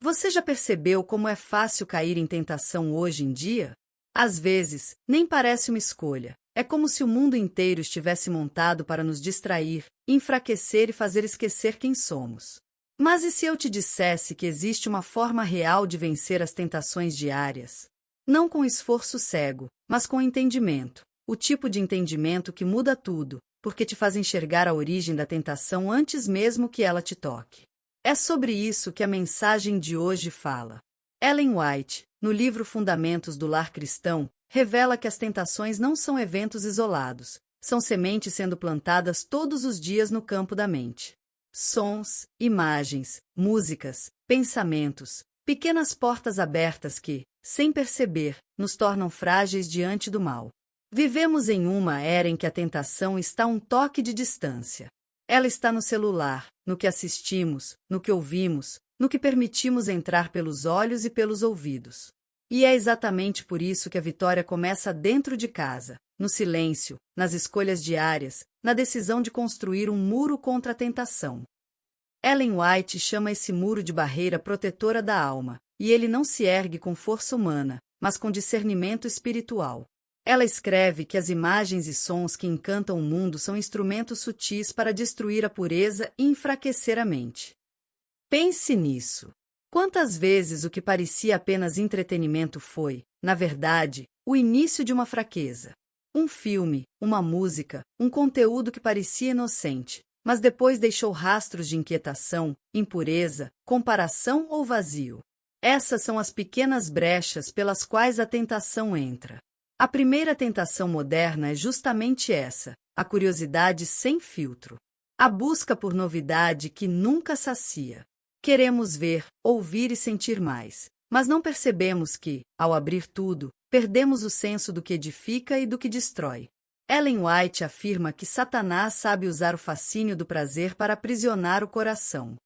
Você já percebeu como é fácil cair em tentação hoje em dia? Às vezes, nem parece uma escolha. É como se o mundo inteiro estivesse montado para nos distrair, enfraquecer e fazer esquecer quem somos. Mas e se eu te dissesse que existe uma forma real de vencer as tentações diárias? Não com esforço cego, mas com entendimento. O tipo de entendimento que muda tudo, porque te faz enxergar a origem da tentação antes mesmo que ela te toque. É sobre isso que a mensagem de hoje fala. Ellen White, no livro Fundamentos do Lar Cristão, revela que as tentações não são eventos isolados, são sementes sendo plantadas todos os dias no campo da mente. Sons, imagens, músicas, pensamentos, pequenas portas abertas que, sem perceber, nos tornam frágeis diante do mal. Vivemos em uma era em que a tentação está a um toque de distância. Ela está no celular, no que assistimos, no que ouvimos, no que permitimos entrar pelos olhos e pelos ouvidos. E é exatamente por isso que a vitória começa dentro de casa, no silêncio, nas escolhas diárias, na decisão de construir um muro contra a tentação. Ellen White chama esse muro de barreira protetora da alma, e ele não se ergue com força humana, mas com discernimento espiritual. Ela escreve que as imagens e sons que encantam o mundo são instrumentos sutis para destruir a pureza e enfraquecer a mente. Pense nisso. Quantas vezes o que parecia apenas entretenimento foi, na verdade, o início de uma fraqueza? Um filme, uma música, um conteúdo que parecia inocente, mas depois deixou rastros de inquietação, impureza, comparação ou vazio. Essas são as pequenas brechas pelas quais a tentação entra. A primeira tentação moderna é justamente essa, a curiosidade sem filtro. A busca por novidade que nunca sacia. Queremos ver, ouvir e sentir mais, mas não percebemos que, ao abrir tudo, perdemos o senso do que edifica e do que destrói. Ellen White afirma que Satanás sabe usar o fascínio do prazer para aprisionar o coração.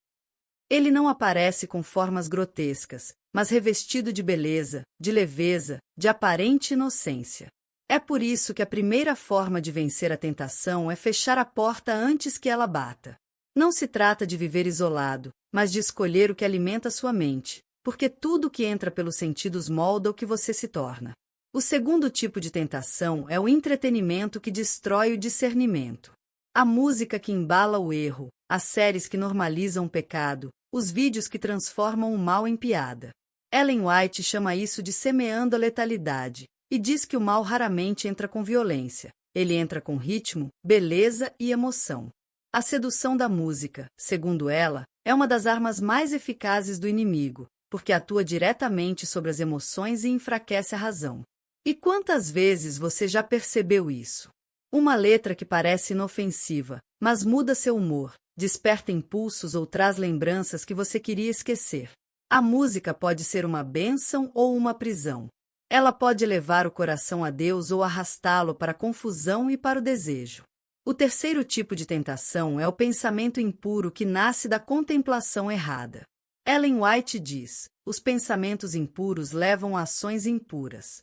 Ele não aparece com formas grotescas, mas revestido de beleza, de leveza, de aparente inocência. É por isso que a primeira forma de vencer a tentação é fechar a porta antes que ela bata. Não se trata de viver isolado, mas de escolher o que alimenta sua mente, porque tudo que entra pelos sentidos molda o que você se torna. O segundo tipo de tentação é o entretenimento que destrói o discernimento. A música que embala o erro, as séries que normalizam o pecado, os vídeos que transformam o mal em piada. Ellen White chama isso de semeando a letalidade, e diz que o mal raramente entra com violência. Ele entra com ritmo, beleza e emoção. A sedução da música, segundo ela, é uma das armas mais eficazes do inimigo, porque atua diretamente sobre as emoções e enfraquece a razão. E quantas vezes você já percebeu isso? Uma letra que parece inofensiva, mas muda seu humor, desperta impulsos ou traz lembranças que você queria esquecer. A música pode ser uma bênção ou uma prisão. Ela pode levar o coração a Deus ou arrastá-lo para a confusão e para o desejo. O terceiro tipo de tentação é o pensamento impuro que nasce da contemplação errada. Ellen White diz: os pensamentos impuros levam a ações impuras.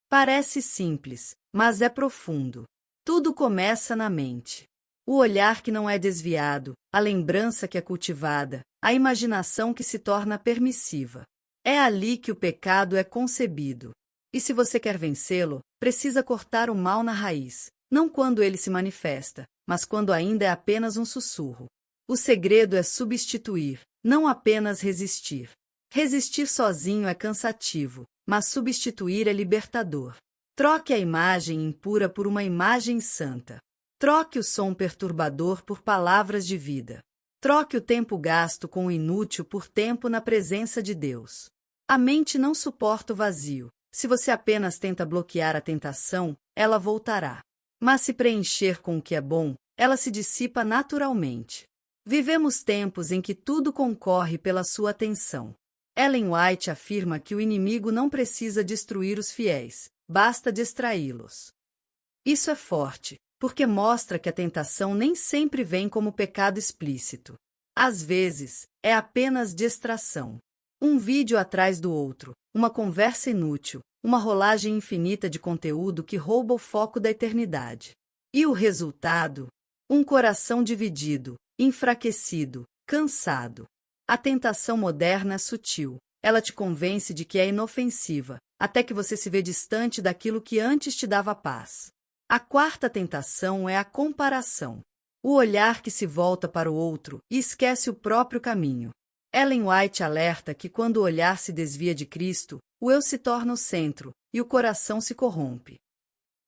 Parece simples, mas é profundo. Tudo começa na mente. O olhar que não é desviado, a lembrança que é cultivada, a imaginação que se torna permissiva. É ali que o pecado é concebido. E se você quer vencê-lo, precisa cortar o mal na raiz, não quando ele se manifesta, mas quando ainda é apenas um sussurro. O segredo é substituir, não apenas resistir. Resistir sozinho é cansativo, mas substituir é libertador. Troque a imagem impura por uma imagem santa. Troque o som perturbador por palavras de vida. Troque o tempo gasto com o inútil por tempo na presença de Deus. A mente não suporta o vazio. Se você apenas tenta bloquear a tentação, ela voltará. Mas se preencher com o que é bom, ela se dissipa naturalmente. Vivemos tempos em que tudo concorre pela sua atenção. Ellen White afirma que o inimigo não precisa destruir os fiéis, basta distraí-los. Isso é forte, porque mostra que a tentação nem sempre vem como pecado explícito. Às vezes, é apenas distração. Um vídeo atrás do outro, uma conversa inútil, uma rolagem infinita de conteúdo que rouba o foco da eternidade. E o resultado? Um coração dividido, enfraquecido, cansado. A tentação moderna é sutil. Ela te convence de que é inofensiva, até que você se vê distante daquilo que antes te dava paz. A quarta tentação é a comparação. O olhar que se volta para o outro e esquece o próprio caminho. Ellen White alerta que quando o olhar se desvia de Cristo, o eu se torna o centro e o coração se corrompe.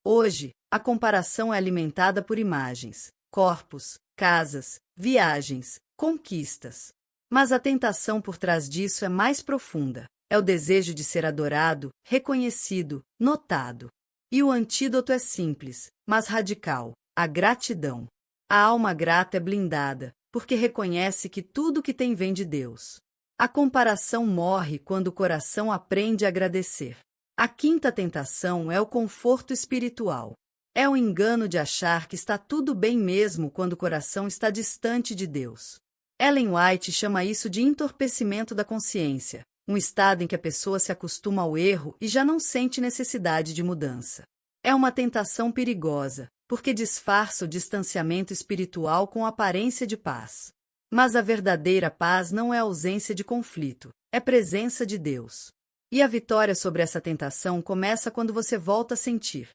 Hoje, a comparação é alimentada por imagens, corpos, casas, viagens, conquistas. Mas a tentação por trás disso é mais profunda. É o desejo de ser adorado, reconhecido, notado. E o antídoto é simples, mas radical: a gratidão. A alma grata é blindada, porque reconhece que tudo que tem vem de Deus. A comparação morre quando o coração aprende a agradecer. A quinta tentação é o conforto espiritual. É o engano de achar que está tudo bem mesmo quando o coração está distante de Deus. Ellen White chama isso de entorpecimento da consciência, um estado em que a pessoa se acostuma ao erro e já não sente necessidade de mudança. É uma tentação perigosa, porque disfarça o distanciamento espiritual com aparência de paz. Mas a verdadeira paz não é ausência de conflito, é presença de Deus. E a vitória sobre essa tentação começa quando você volta a sentir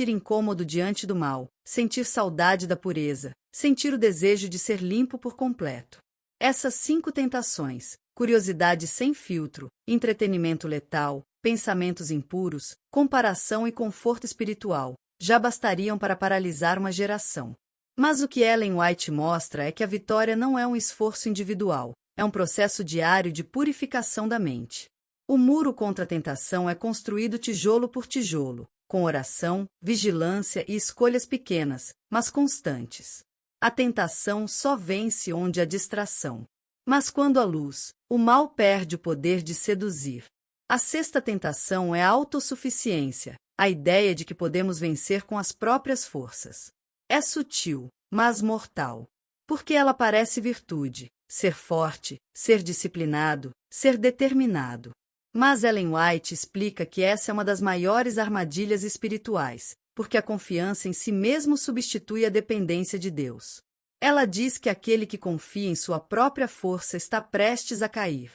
incômodo diante do mal, sentir saudade da pureza, sentir o desejo de ser limpo por completo. Essas 5 tentações, curiosidade sem filtro, entretenimento letal, pensamentos impuros, comparação e conforto espiritual, já bastariam para paralisar uma geração. Mas o que Ellen White mostra é que a vitória não é um esforço individual, é um processo diário de purificação da mente. O muro contra a tentação é construído tijolo por tijolo, com oração, vigilância e escolhas pequenas, mas constantes. A tentação só vence onde há distração. Mas quando há luz, o mal perde o poder de seduzir. A sexta tentação é a autossuficiência, a ideia de que podemos vencer com as próprias forças. É sutil, mas mortal. Porque ela parece virtude, ser forte, ser disciplinado, ser determinado. Mas Ellen White explica que essa é uma das maiores armadilhas espirituais, porque a confiança em si mesmo substitui a dependência de Deus. Ela diz que aquele que confia em sua própria força está prestes a cair.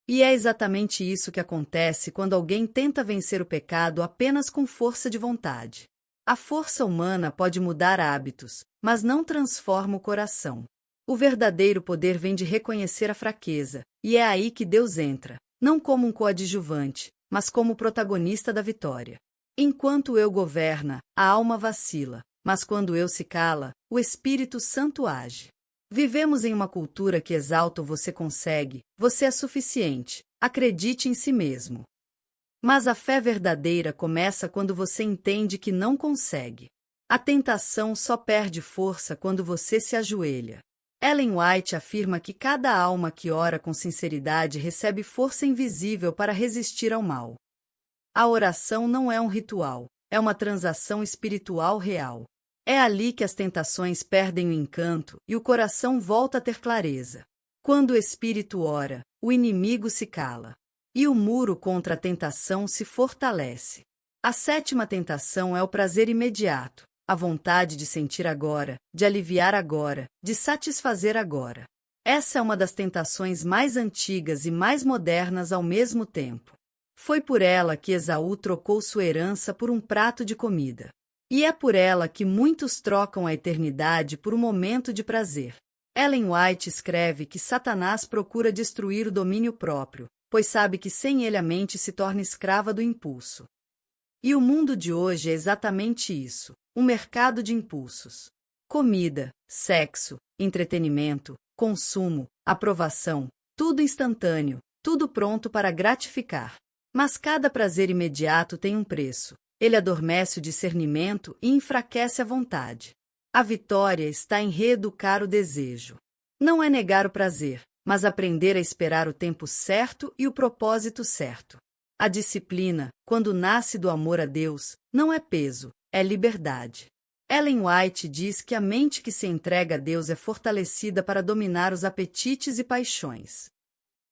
E é exatamente isso que acontece quando alguém tenta vencer o pecado apenas com força de vontade. A força humana pode mudar hábitos, mas não transforma o coração. O verdadeiro poder vem de reconhecer a fraqueza, e é aí que Deus entra. Não como um coadjuvante, mas como protagonista da vitória. Enquanto o eu governa, a alma vacila, mas quando o eu se cala, o Espírito Santo age. Vivemos em uma cultura que exalta o você consegue, você é suficiente, acredite em si mesmo. Mas a fé verdadeira começa quando você entende que não consegue. A tentação só perde força quando você se ajoelha. Ellen White afirma que cada alma que ora com sinceridade recebe força invisível para resistir ao mal. A oração não é um ritual, é uma transação espiritual real. É ali que as tentações perdem o encanto e o coração volta a ter clareza. Quando o espírito ora, o inimigo se cala. E o muro contra a tentação se fortalece. A sétima tentação é o prazer imediato. A vontade de sentir agora, de aliviar agora, de satisfazer agora. Essa é uma das tentações mais antigas e mais modernas ao mesmo tempo. Foi por ela que Esaú trocou sua herança por um prato de comida. E é por ela que muitos trocam a eternidade por um momento de prazer. Ellen White escreve que Satanás procura destruir o domínio próprio, pois sabe que sem ele a mente se torna escrava do impulso. E o mundo de hoje é exatamente isso. Um mercado de impulsos. Comida, sexo, entretenimento, consumo, aprovação, tudo instantâneo, tudo pronto para gratificar. Mas cada prazer imediato tem um preço. Ele adormece o discernimento e enfraquece a vontade. A vitória está em reeducar o desejo. Não é negar o prazer, mas aprender a esperar o tempo certo e o propósito certo. A disciplina, quando nasce do amor a Deus, não é peso, é liberdade. Ellen White diz que a mente que se entrega a Deus é fortalecida para dominar os apetites e paixões.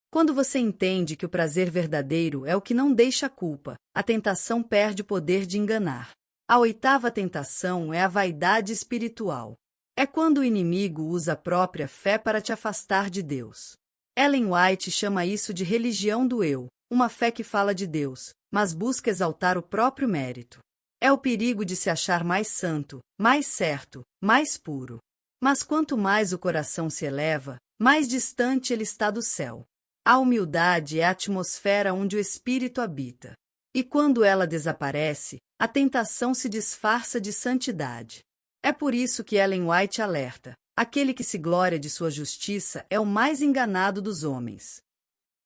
Quando você entende que o prazer verdadeiro é o que não deixa culpa, a tentação perde o poder de enganar. A oitava tentação é a vaidade espiritual. É quando o inimigo usa a própria fé para te afastar de Deus. Ellen White chama isso de religião do eu, uma fé que fala de Deus, mas busca exaltar o próprio mérito. É o perigo de se achar mais santo, mais certo, mais puro. Mas quanto mais o coração se eleva, mais distante ele está do céu. A humildade é a atmosfera onde o espírito habita. E quando ela desaparece, a tentação se disfarça de santidade. É por isso que Ellen White alerta: aquele que se gloria de sua justiça é o mais enganado dos homens.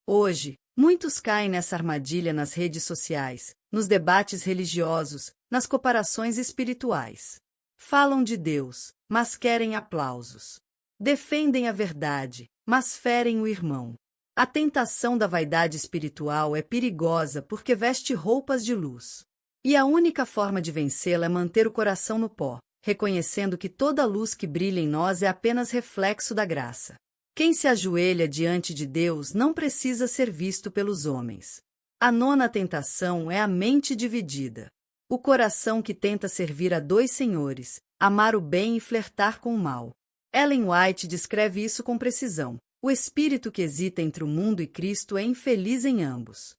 Hoje, muitos caem nessa armadilha nas redes sociais, nos debates religiosos, nas comparações espirituais. Falam de Deus, mas querem aplausos. Defendem a verdade, mas ferem o irmão. A tentação da vaidade espiritual é perigosa porque veste roupas de luz. E a única forma de vencê-la é manter o coração no pó, reconhecendo que toda luz que brilha em nós é apenas reflexo da graça. Quem se ajoelha diante de Deus não precisa ser visto pelos homens. A nona tentação é a mente dividida. O coração que tenta servir a dois senhores, amar o bem e flertar com o mal. Ellen White descreve isso com precisão. O espírito que hesita entre o mundo e Cristo é infeliz em ambos.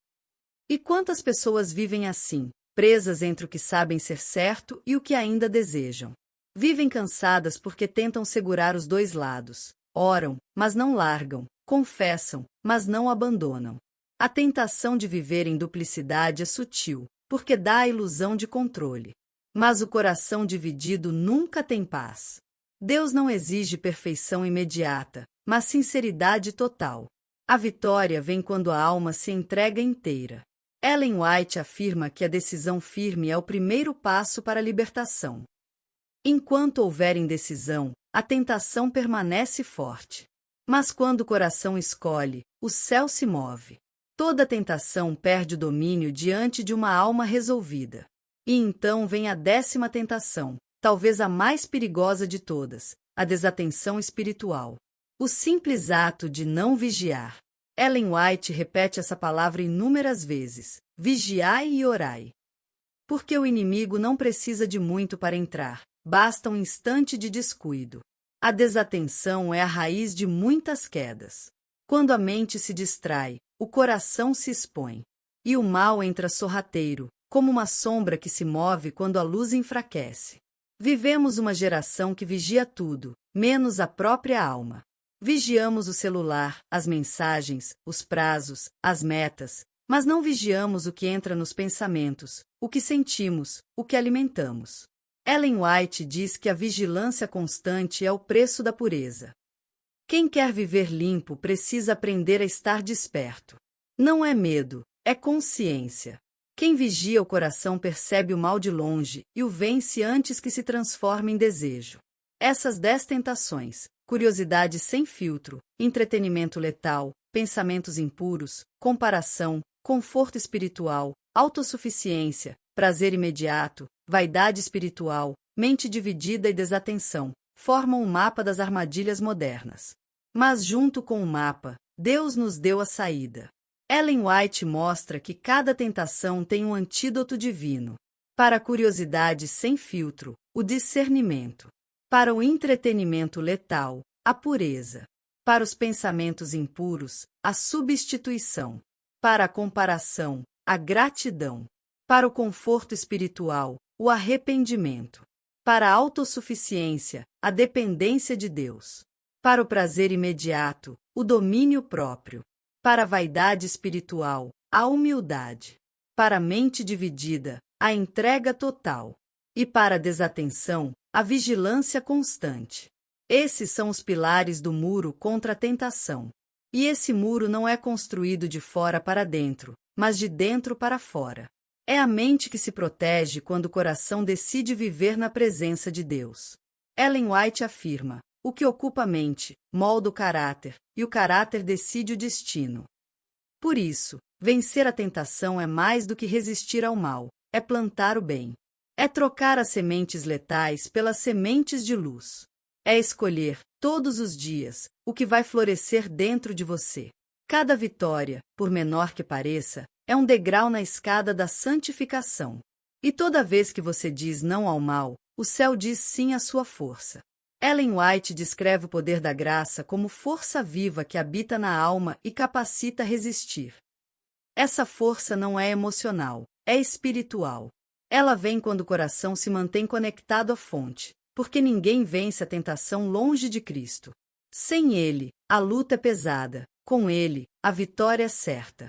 E quantas pessoas vivem assim, presas entre o que sabem ser certo e o que ainda desejam? Vivem cansadas porque tentam segurar os dois lados. Oram, mas não largam. Confessam, mas não abandonam. A tentação de viver em duplicidade é sutil, porque dá a ilusão de controle. Mas o coração dividido nunca tem paz. Deus não exige perfeição imediata, mas sinceridade total. A vitória vem quando a alma se entrega inteira. Ellen White afirma que a decisão firme é o primeiro passo para a libertação. Enquanto houver indecisão, a tentação permanece forte. Mas quando o coração escolhe, o céu se move. Toda tentação perde o domínio diante de uma alma resolvida. E então vem a 10ª tentação, talvez a mais perigosa de todas, a desatenção espiritual. O simples ato de não vigiar. Ellen White repete essa palavra inúmeras vezes: vigiai e orai. Porque o inimigo não precisa de muito para entrar, basta um instante de descuido. A desatenção é a raiz de muitas quedas. Quando a mente se distrai, o coração se expõe. E o mal entra sorrateiro, como uma sombra que se move quando a luz enfraquece. Vivemos uma geração que vigia tudo, menos a própria alma. Vigiamos o celular, as mensagens, os prazos, as metas, mas não vigiamos o que entra nos pensamentos, o que sentimos, o que alimentamos. Ellen White diz que a vigilância constante é o preço da pureza. Quem quer viver limpo precisa aprender a estar desperto. Não é medo, é consciência. Quem vigia o coração percebe o mal de longe e o vence antes que se transforme em desejo. Essas 10 tentações, curiosidade sem filtro, entretenimento letal, pensamentos impuros, comparação, conforto espiritual, autossuficiência, prazer imediato, vaidade espiritual, mente dividida e desatenção, formam o mapa das armadilhas modernas. Mas junto com o mapa, Deus nos deu a saída. Ellen White mostra que cada tentação tem um antídoto divino. Para a curiosidade sem filtro, o discernimento. Para o entretenimento letal, a pureza. Para os pensamentos impuros, a substituição. Para a comparação, a gratidão. Para o conforto espiritual, o arrependimento. Para a autossuficiência, a dependência de Deus. Para o prazer imediato, o domínio próprio. Para a vaidade espiritual, a humildade. Para a mente dividida, a entrega total. E para a desatenção, a vigilância constante. Esses são os pilares do muro contra a tentação. E esse muro não é construído de fora para dentro, mas de dentro para fora. É a mente que se protege quando o coração decide viver na presença de Deus. Ellen White afirma: o que ocupa a mente molda o caráter, e o caráter decide o destino. Por isso, vencer a tentação é mais do que resistir ao mal, é plantar o bem. É trocar as sementes letais pelas sementes de luz. É escolher, todos os dias, o que vai florescer dentro de você. Cada vitória, por menor que pareça, é um degrau na escada da santificação. E toda vez que você diz não ao mal, o céu diz sim à sua força. Ellen White descreve o poder da graça como força viva que habita na alma e capacita a resistir. Essa força não é emocional, é espiritual. Ela vem quando o coração se mantém conectado à fonte, porque ninguém vence a tentação longe de Cristo. Sem Ele, a luta é pesada, com Ele, a vitória é certa.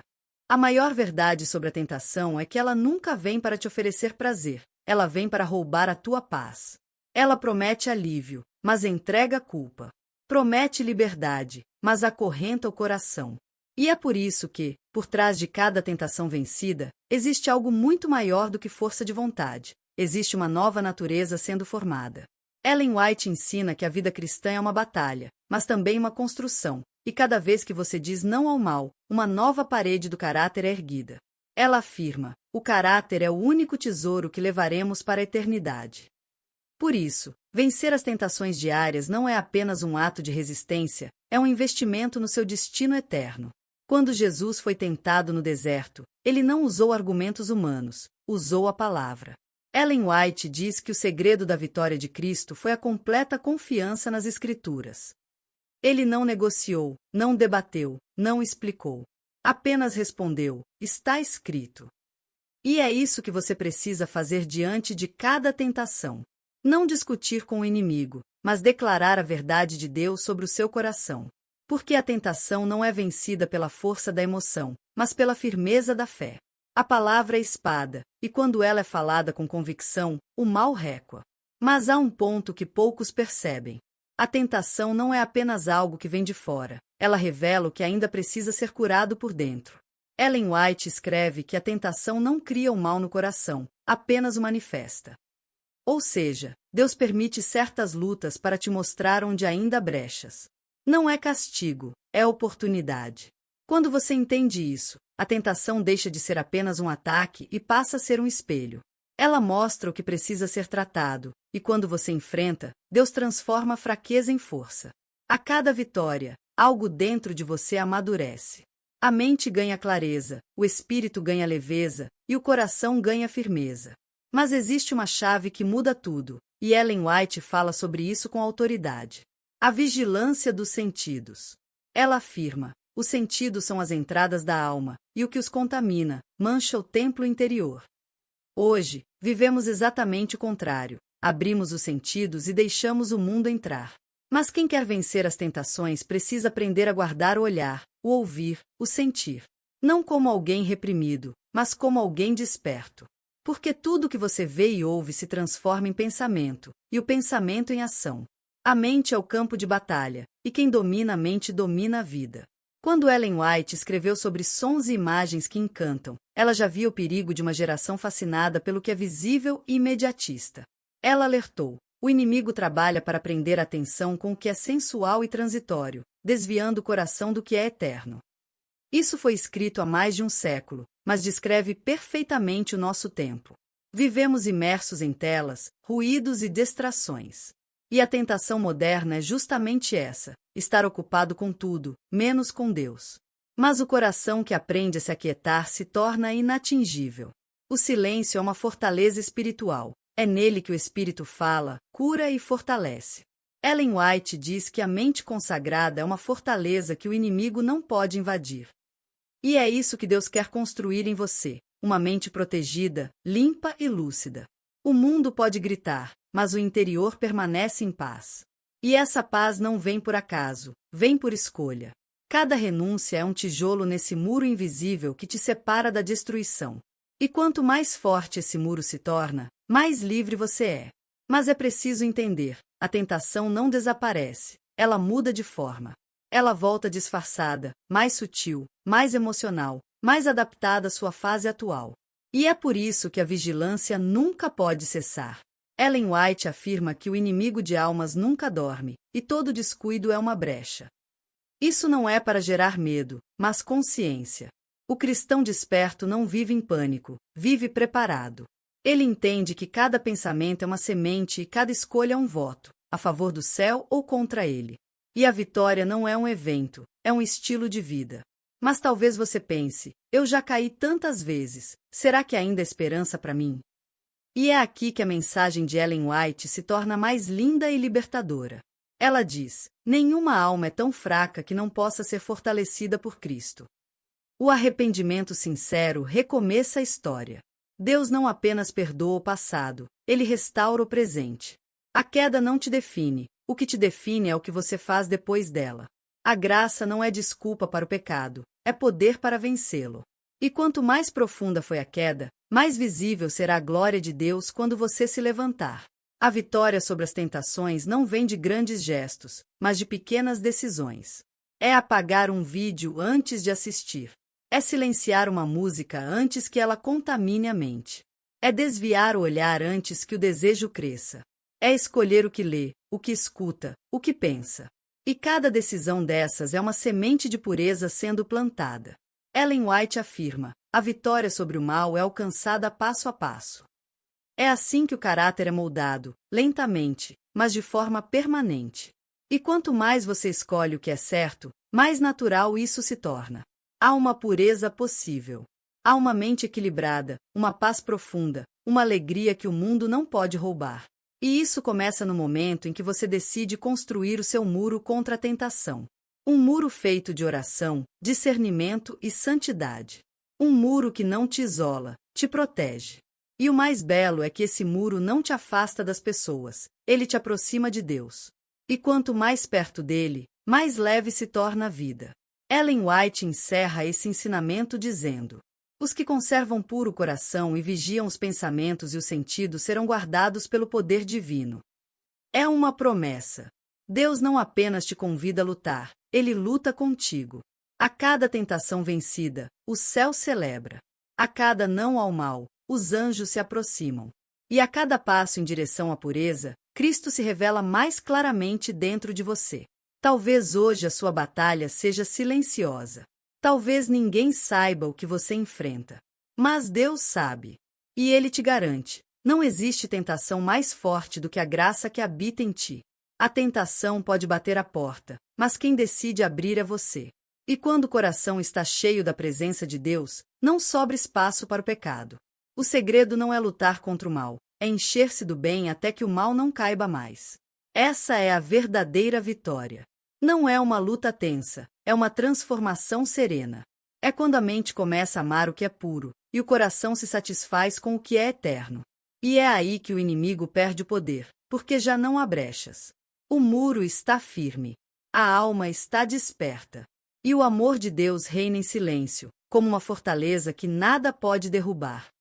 A maior verdade sobre a tentação é que ela nunca vem para te oferecer prazer, ela vem para roubar a tua paz. Ela promete alívio, mas entrega a culpa. Promete liberdade, mas acorrenta o coração. E é por isso que, por trás de cada tentação vencida, existe algo muito maior do que força de vontade. Existe uma nova natureza sendo formada. Ellen White ensina que a vida cristã é uma batalha, mas também uma construção, e cada vez que você diz não ao mal, uma nova parede do caráter é erguida. Ela afirma: o caráter é o único tesouro que levaremos para a eternidade. Por isso, vencer as tentações diárias não é apenas um ato de resistência, é um investimento no seu destino eterno. Quando Jesus foi tentado no deserto, ele não usou argumentos humanos, usou a palavra. Ellen White diz que o segredo da vitória de Cristo foi a completa confiança nas Escrituras. Ele não negociou, não debateu, não explicou. Apenas respondeu: está escrito. E é isso que você precisa fazer diante de cada tentação. Não discutir com o inimigo, mas declarar a verdade de Deus sobre o seu coração. Porque a tentação não é vencida pela força da emoção, mas pela firmeza da fé. A palavra é espada, e quando ela é falada com convicção, o mal recua. Mas há um ponto que poucos percebem. A tentação não é apenas algo que vem de fora, ela revela o que ainda precisa ser curado por dentro. Ellen White escreve que a tentação não cria o mal no coração, apenas o manifesta. Ou seja, Deus permite certas lutas para te mostrar onde ainda há brechas. Não é castigo, é oportunidade. Quando você entende isso, a tentação deixa de ser apenas um ataque e passa a ser um espelho. Ela mostra o que precisa ser tratado, e quando você enfrenta, Deus transforma a fraqueza em força. A cada vitória, algo dentro de você amadurece. A mente ganha clareza, o espírito ganha leveza, e o coração ganha firmeza. Mas existe uma chave que muda tudo, e Ellen White fala sobre isso com autoridade. A vigilância dos sentidos. Ela afirma: os sentidos são as entradas da alma, e o que os contamina, mancha o templo interior. Hoje, vivemos exatamente o contrário. Abrimos os sentidos e deixamos o mundo entrar. Mas quem quer vencer as tentações precisa aprender a guardar o olhar, o ouvir, o sentir. Não como alguém reprimido, mas como alguém desperto. Porque tudo que você vê e ouve se transforma em pensamento, e o pensamento em ação. A mente é o campo de batalha, e quem domina a mente domina a vida. Quando Ellen White escreveu sobre sons e imagens que encantam, ela já via o perigo de uma geração fascinada pelo que é visível e imediatista. Ela alertou: o inimigo trabalha para prender a atenção com o que é sensual e transitório, desviando o coração do que é eterno. Isso foi escrito há mais de um século, mas descreve perfeitamente o nosso tempo. Vivemos imersos em telas, ruídos e distrações. E a tentação moderna é justamente essa: estar ocupado com tudo, menos com Deus. Mas o coração que aprende a se aquietar se torna inatingível. O silêncio é uma fortaleza espiritual. É nele que o Espírito fala, cura e fortalece. Ellen White diz que a mente consagrada é uma fortaleza que o inimigo não pode invadir. E é isso que Deus quer construir em você, uma mente protegida, limpa e lúcida. O mundo pode gritar, mas o interior permanece em paz. E essa paz não vem por acaso, vem por escolha. Cada renúncia é um tijolo nesse muro invisível que te separa da destruição. E quanto mais forte esse muro se torna, mais livre você é. Mas é preciso entender: a tentação não desaparece, ela muda de forma. Ela volta disfarçada, mais sutil, mais emocional, mais adaptada à sua fase atual. E é por isso que a vigilância nunca pode cessar. Ellen White afirma que o inimigo de almas nunca dorme, e todo descuido é uma brecha. Isso não é para gerar medo, mas consciência. O cristão desperto não vive em pânico, vive preparado. Ele entende que cada pensamento é uma semente e cada escolha é um voto, a favor do céu ou contra ele. E a vitória não é um evento, é um estilo de vida. Mas talvez você pense: eu já caí tantas vezes, será que ainda há esperança para mim? E é aqui que a mensagem de Ellen White se torna mais linda e libertadora. Ela diz: nenhuma alma é tão fraca que não possa ser fortalecida por Cristo. O arrependimento sincero recomeça a história. Deus não apenas perdoa o passado, ele restaura o presente. A queda não te define, o que te define é o que você faz depois dela. A graça não é desculpa para o pecado, é poder para vencê-lo. E quanto mais profunda foi a queda, mais visível será a glória de Deus quando você se levantar. A vitória sobre as tentações não vem de grandes gestos, mas de pequenas decisões. É apagar um vídeo antes de assistir. É silenciar uma música antes que ela contamine a mente. É desviar o olhar antes que o desejo cresça. É escolher o que lê, o que escuta, o que pensa. E cada decisão dessas é uma semente de pureza sendo plantada. Ellen White afirma: a vitória sobre o mal é alcançada passo a passo. É assim que o caráter é moldado, lentamente, mas de forma permanente. E quanto mais você escolhe o que é certo, mais natural isso se torna. Há uma pureza possível. Há uma mente equilibrada, uma paz profunda, uma alegria que o mundo não pode roubar. E isso começa no momento em que você decide construir o seu muro contra a tentação. Um muro feito de oração, discernimento e santidade. Um muro que não te isola, te protege. E o mais belo é que esse muro não te afasta das pessoas, ele te aproxima de Deus. E quanto mais perto dele, mais leve se torna a vida. Ellen White encerra esse ensinamento dizendo: os que conservam puro o coração e vigiam os pensamentos e os sentidos serão guardados pelo poder divino. É uma promessa. Deus não apenas te convida a lutar, ele luta contigo. A cada tentação vencida, o céu celebra. A cada não ao mal, os anjos se aproximam. E a cada passo em direção à pureza, Cristo se revela mais claramente dentro de você. Talvez hoje a sua batalha seja silenciosa. Talvez ninguém saiba o que você enfrenta. Mas Deus sabe. E Ele te garante: não existe tentação mais forte do que a graça que habita em ti. A tentação pode bater à porta, mas quem decide abrir é você. E quando o coração está cheio da presença de Deus, não sobra espaço para o pecado. O segredo não é lutar contra o mal, é encher-se do bem até que o mal não caiba mais. Essa é a verdadeira vitória. Não é uma luta tensa, é uma transformação serena. É quando a mente começa a amar o que é puro, e o coração se satisfaz com o que é eterno. E é aí que o inimigo perde o poder, porque já não há brechas. O muro está firme, a alma está desperta. E o amor de Deus reina em silêncio, como uma fortaleza que nada pode derrubar.